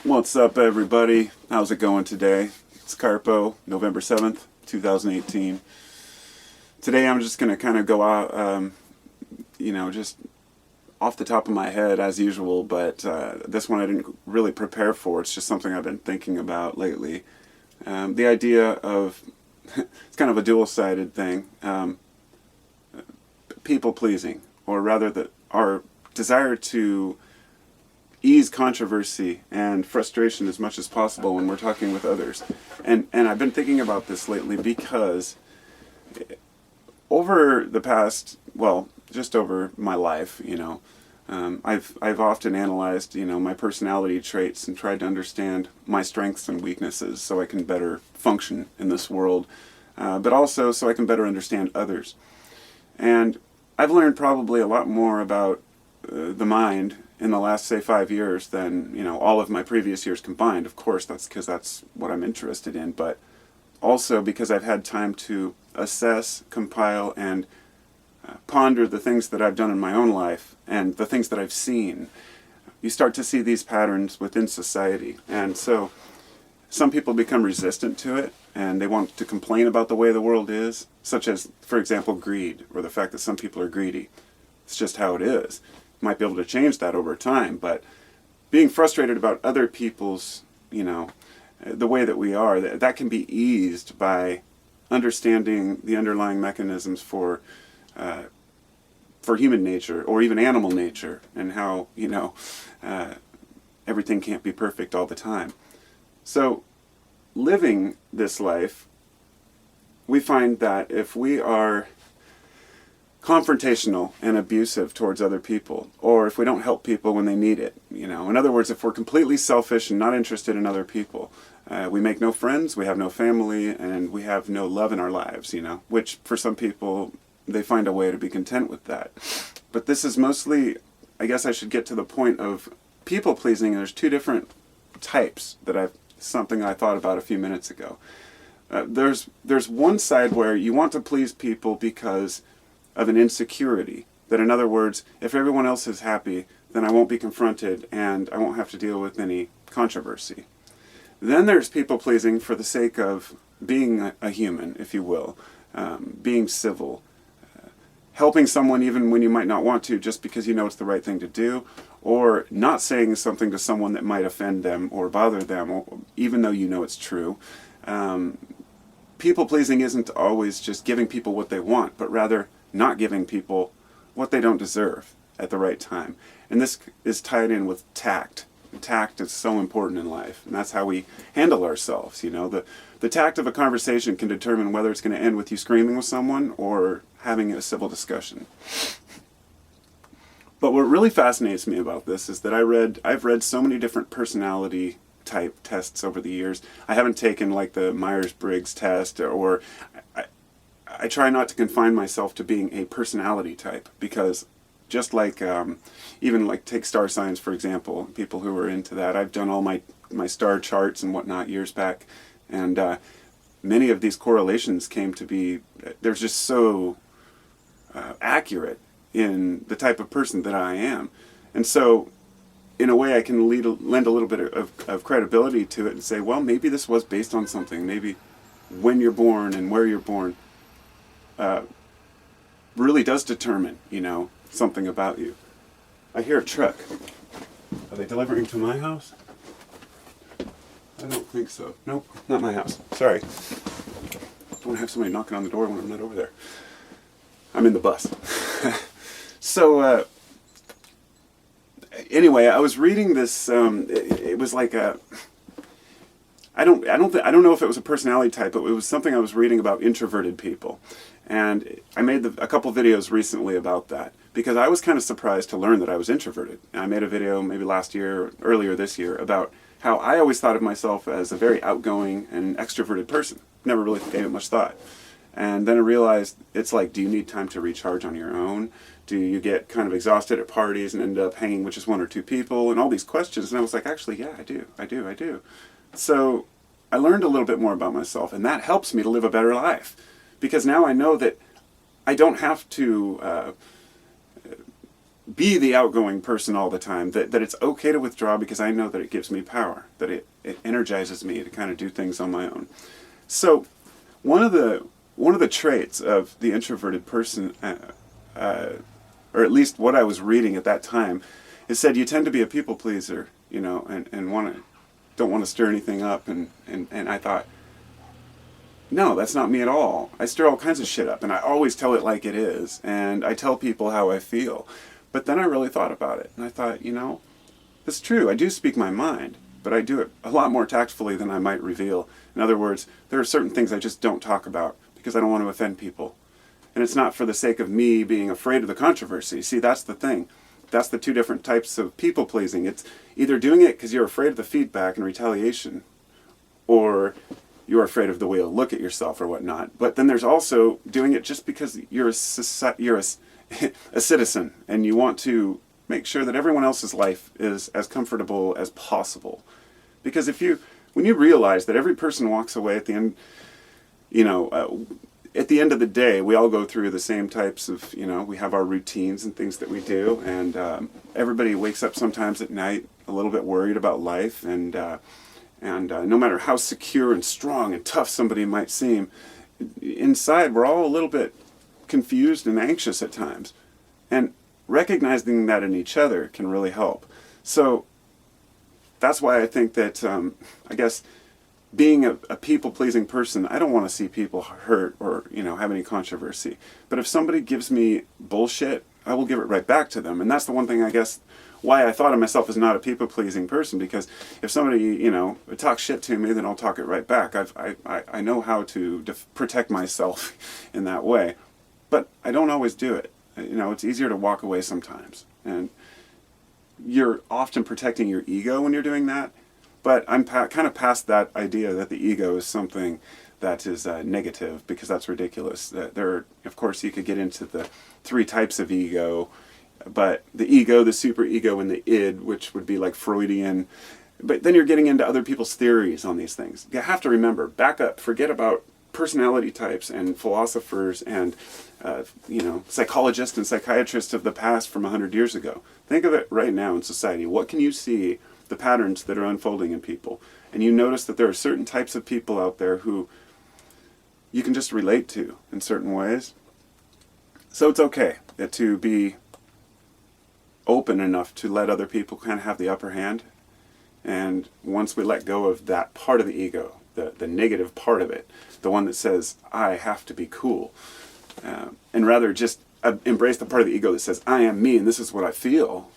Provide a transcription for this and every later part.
What's up, everybody? How's it going today? It's Carpo, November 7th, 2018. Today I'm just going to kind of go out, just off the top of my head as usual, but this one I didn't really prepare for. It's just something I've been thinking about lately. The idea of, it's kind of a dual-sided thing, people-pleasing, or rather our desire to ease controversy and frustration as much as possible when we're talking with others. And I've been thinking about this lately because over the past, just over my life, I've often analyzed, my personality traits and tried to understand my strengths and weaknesses so I can better function in this world, but also so I can better understand others. And I've learned probably a lot more about the mind in the last, say, 5 years than, all of my previous years combined. Of course, that's because that's what I'm interested in, but also because I've had time to assess, compile, and ponder the things that I've done in my own life and the things that I've seen. You start to see these patterns within society, and so some people become resistant to it, and they want to complain about the way the world is, such as, for example, greed, or the fact that some people are greedy. It's just how it is. Might be able to change that over time, but being frustrated about other people's, the way that we are, that can be eased by understanding the underlying mechanisms for human nature, or even animal nature, and how, everything can't be perfect all the time. So, living this life, we find that if we are confrontational and abusive towards other people, or if we don't help people when they need it, in other words, if we're completely selfish and not interested in other people, we make no friends, we have no family, and we have no love in our lives, which for some people, they find a way to be content with that. But this is mostly, I guess I should get to the point of people-pleasing, and there's two different types something I thought about a few minutes ago. There's one side where you want to please people because of an insecurity. That, in other words, if everyone else is happy, then I won't be confronted and I won't have to deal with any controversy. Then there's people-pleasing for the sake of being a human, if you will, being civil, helping someone even when you might not want to, just because you know it's the right thing to do, or not saying something to someone that might offend them or bother them, even though you know it's true. People-pleasing isn't always just giving people what they want, but rather not giving people what they don't deserve at the right time. And this is tied in with tact. Tact is so important in life, and that's how we handle ourselves. The tact of a conversation can determine whether it's going to end with you screaming with someone or having a civil discussion. But what really fascinates me about this is that I've read so many different personality type tests over the years. I haven't taken like the Myers-Briggs test, or I try not to confine myself to being a personality type, because just like, even like take star signs, for example, people who are into that, I've done all my star charts and whatnot years back, and many of these correlations came to be, they're just so accurate in the type of person that I am. And so, in a way, I can lend a little bit of credibility to it and say, well, maybe this was based on something. Maybe when you're born and where you're born really does determine, something about you. I hear a truck. Are they delivering to my house? I don't think so. Nope, not my house. Sorry. Don't want to have somebody knocking on the door when I'm not over there. I'm in the bus. So, anyway, I was reading this. It was like I don't know if it was a personality type, but it was something I was reading about introverted people, and I made a couple videos recently about that because I was kind of surprised to learn that I was introverted. And I made a video maybe last year, or earlier this year, about how I always thought of myself as a very outgoing and extroverted person. Never really gave it much thought. And then I realized it's like, do you need time to recharge on your own? Do you get kind of exhausted at parties and end up hanging with just one or two people? And all these questions. And I was like, actually, yeah, I do. So I learned a little bit more about myself, and that helps me to live a better life. Because now I know that I don't have to be the outgoing person all the time, that it's okay to withdraw because I know that it gives me power, that it energizes me to kind of do things on my own. So one of the traits of the introverted person, or at least what I was reading at that time, it said you tend to be a people pleaser, and don't want to stir anything up, and I thought, no, that's not me at all. I stir all kinds of shit up, and I always tell it like it is, and I tell people how I feel. But then I really thought about it, and I thought, it's true. I do speak my mind, but I do it a lot more tactfully than I might reveal. In other words, there are certain things I just don't talk about because I don't want to offend people. And it's not for the sake of me being afraid of the controversy. See, that's the thing. That's the two different types of people pleasing. It's either doing it because you're afraid of the feedback and retaliation, or you're afraid of the way you'll look at yourself or whatnot. But then there's also doing it just because you're a citizen and you want to make sure that everyone else's life is as comfortable as possible. Because when you realize that every person walks away at the end, at the end of the day, we all go through the same types of, we have our routines and things that we do, and everybody wakes up sometimes at night a little bit worried about life, and no matter how secure and strong and tough somebody might seem, inside we're all a little bit confused and anxious at times. And recognizing that in each other can really help. So that's why I think that, I guess, being a people-pleasing person, I don't want to see people hurt or, have any controversy. But if somebody gives me bullshit, I will give it right back to them. And that's the one thing, I guess, why I thought of myself as not a people-pleasing person, because if somebody, talks shit to me, then I'll talk it right back. I know how to protect myself in that way. But I don't always do it. It's easier to walk away sometimes. And you're often protecting your ego when you're doing that. But I'm kind of past that idea that the ego is something that is negative, because that's ridiculous. Of course, you could get into the three types of ego, but the ego, the superego, and the id, which would be like Freudian. But then you're getting into other people's theories on these things. You have to remember, back up, forget about personality types and philosophers and psychologists and psychiatrists of the past from 100 years ago. Think of it right now in society. What can you see? The patterns that are unfolding in people. And you notice that there are certain types of people out there who you can just relate to in certain ways. So it's okay to be open enough to let other people kind of have the upper hand. And once we let go of that part of the ego, the negative part of it, the one that says, I have to be cool, and rather just embrace the part of the ego that says, I am me and this is what I feel,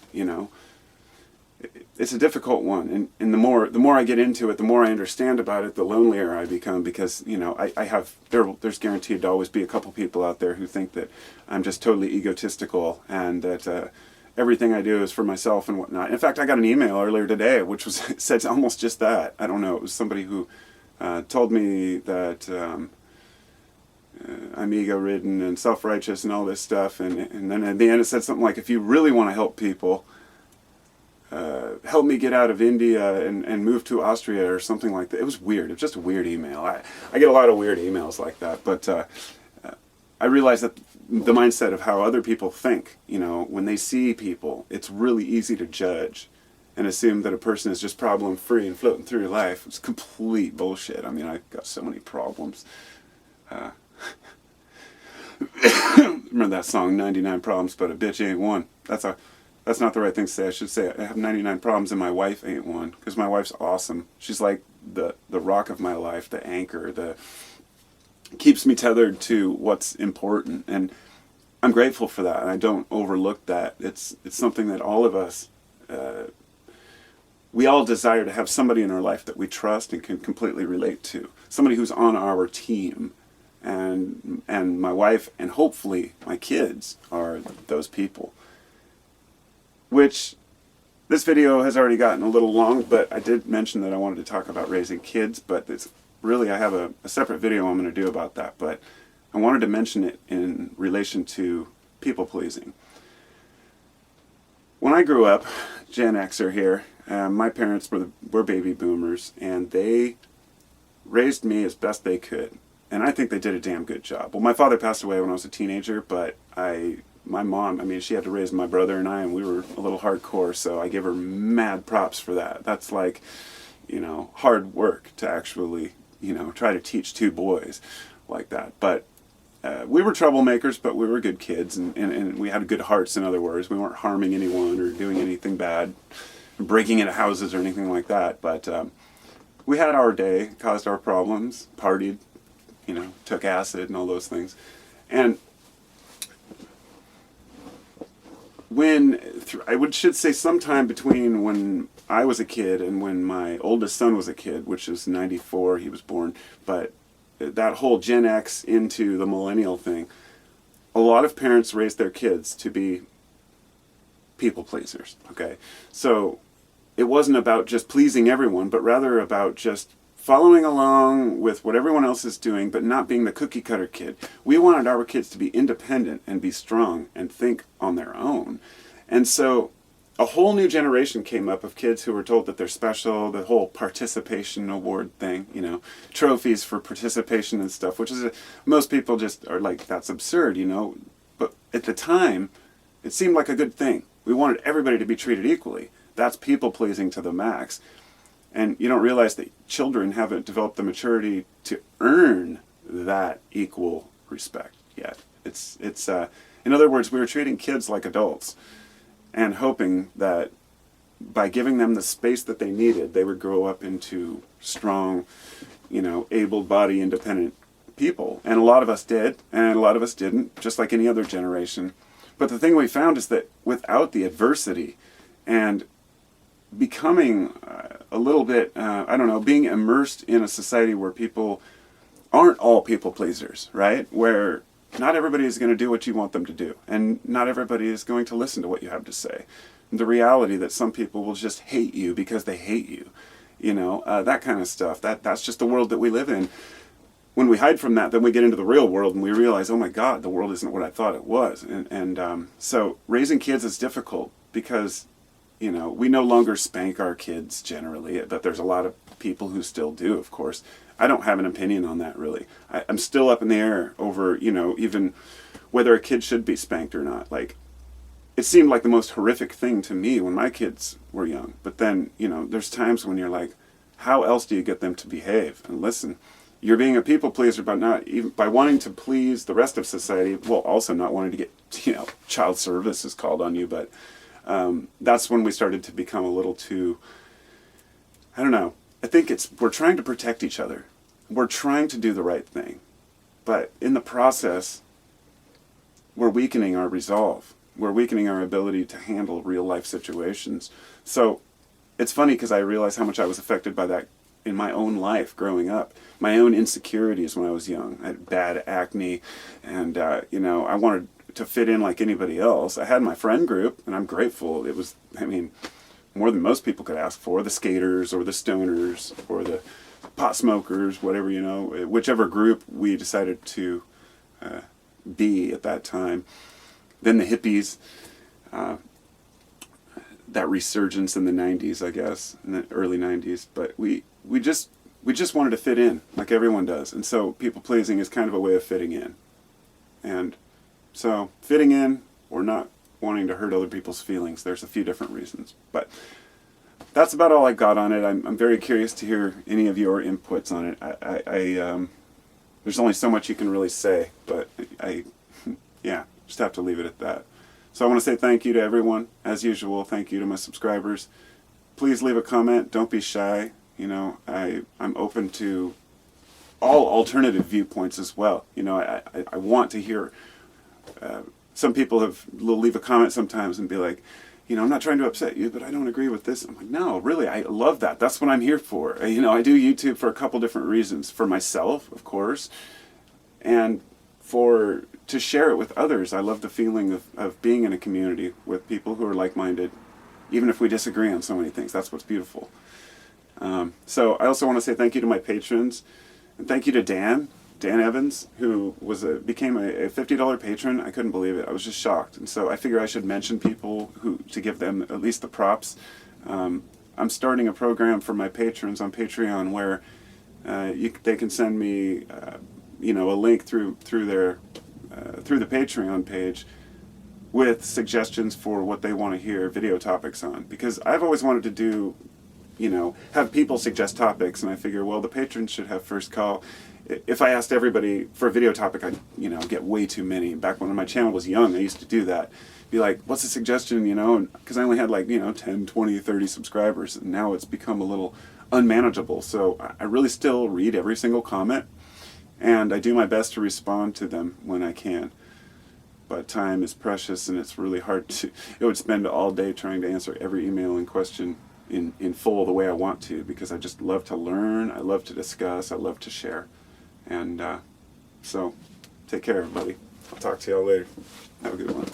It's a difficult one, and the more I get into it, the more I understand about it, the lonelier I become, because there's guaranteed to always be a couple people out there who think that I'm just totally egotistical and that everything I do is for myself and whatnot. In fact, I got an email earlier today which said almost just that. I don't know. It was somebody who told me that I'm ego-ridden and self-righteous and all this stuff, and then at the end it said something like, if you really want to help people, help me get out of India and move to Austria or something like that. It was weird. It was just a weird email. I get a lot of weird emails like that, but I realize that the mindset of how other people think, when they see people, it's really easy to judge and assume that a person is just problem-free and floating through life. It's complete bullshit. I mean, I've got so many problems. Remember that song, 99 Problems, but a bitch ain't one. That's not the right thing to say. I should say I have 99 problems and my wife ain't one, because my wife's awesome. She's like the rock of my life, the anchor, keeps me tethered to what's important, and I'm grateful for that, and I don't overlook that. It's something that all of us, we all desire to have somebody in our life that we trust and can completely relate to, somebody who's on our team, and my wife and hopefully my kids are those people. Which, this video has already gotten a little long, but I did mention that I wanted to talk about raising kids, but it's really, I have a separate video I'm going to do about that, but I wanted to mention it in relation to people-pleasing. When I grew up, Gen Xer here, my parents were baby boomers, and they raised me as best they could, and I think they did a damn good job. Well, my father passed away when I was a teenager, but my mom, I mean, she had to raise my brother and I, and we were a little hardcore, so I give her mad props for that. That's like, hard work to actually, try to teach two boys like that. But we were troublemakers, but we were good kids, and we had good hearts, in other words. We weren't harming anyone or doing anything bad, breaking into houses or anything like that. But we had our day, caused our problems, partied, took acid and all those things. And should say sometime between when I was a kid and when my oldest son was a kid, which is 94, he was born, but that whole Gen X into the millennial thing, a lot of parents raise their kids to be people pleasers, okay? So it wasn't about just pleasing everyone, but rather about just following along with what everyone else is doing, but not being the cookie cutter kid. We wanted our kids to be independent and be strong and think on their own. And so a whole new generation came up of kids who were told that they're special, the whole participation award thing, trophies for participation and stuff, which is, most people just are like, that's absurd, But at the time, it seemed like a good thing. We wanted everybody to be treated equally. That's people pleasing to the max. And you don't realize that children haven't developed the maturity to earn that equal respect yet. It's in other words, we were treating kids like adults and hoping that by giving them the space that they needed, they would grow up into strong, able-bodied, independent people. And a lot of us did, and a lot of us didn't, just like any other generation. But the thing we found is that without the adversity and becoming a little bit, being immersed in a society where people aren't all people pleasers, right? Where not everybody is going to do what you want them to do, and not everybody is going to listen to what you have to say. The reality that some people will just hate you because they hate you, that kind of stuff. That's just the world that we live in. When we hide from that, then we get into the real world and we realize, oh my God, the world isn't what I thought it was. So raising kids is difficult because we no longer spank our kids generally, but there's a lot of people who still do, of course. I don't have an opinion on that, really. I'm still up in the air over, even whether a kid should be spanked or not. Like, it seemed like the most horrific thing to me when my kids were young. But then, there's times when you're like, how else do you get them to behave? And listen, you're being a people pleaser, but not even by wanting to please the rest of society, well, also not wanting to get, child services called on you, but that's when we started to become a little too, I don't know. I think we're trying to protect each other. We're trying to do the right thing. But in the process, we're weakening our resolve. We're weakening our ability to handle real life situations. So it's funny because I realize how much I was affected by that in my own life growing up. My own insecurities when I was young. I had bad acne and, I wanted to fit in like anybody else. I had my friend group, and I'm grateful. It was, more than most people could ask for. The skaters or the stoners or the pot smokers, whatever, whichever group we decided to be at that time. Then the hippies, that resurgence in the 90s, I guess, in the early 90s. But we just wanted to fit in like everyone does. And so people pleasing is kind of a way of fitting in. And so fitting in or not wanting to hurt other people's feelings, there's a few different reasons. But that's about all I got on it. I'm very curious to hear any of your inputs on it. There's only so much you can really say, but just have to leave it at that. So I want to say thank you to everyone. As usual, thank you to my subscribers. Please leave a comment. Don't be shy. I'm open to all alternative viewpoints as well. I want to hear. Some people will leave a comment sometimes and be like, I'm not trying to upset you, but I don't agree with this. I'm like, no, really, I love that. That's what I'm here for. I do YouTube for a couple different reasons. For myself, of course, and to share it with others. I love the feeling of being in a community with people who are like-minded, even if we disagree on so many things. That's what's beautiful. So I also want to say thank you to my patrons, and thank you to Dan Evans, who became a $50 patron. I couldn't believe it. I was just shocked. And so I figure I should mention people to give them at least the props. I'm starting a program for my patrons on Patreon where they can send me a link through the Patreon page with suggestions for what they want to hear video topics on, because I've always wanted to do, have people suggest topics, and I figure, well, the patrons should have first call. If I asked everybody for a video topic, I'd, get way too many. Back when my channel was young, I used to do that. Be like, what's a suggestion, because I only had 10, 20, 30 subscribers, and now it's become a little unmanageable. So I really still read every single comment, and I do my best to respond to them when I can. But time is precious, and it's really hard to, it would spend all day trying to answer every email and question in full the way I want to, because I just love to learn, I love to discuss, I love to share. And so, take care, everybody. I'll talk to y'all later. Have a good one.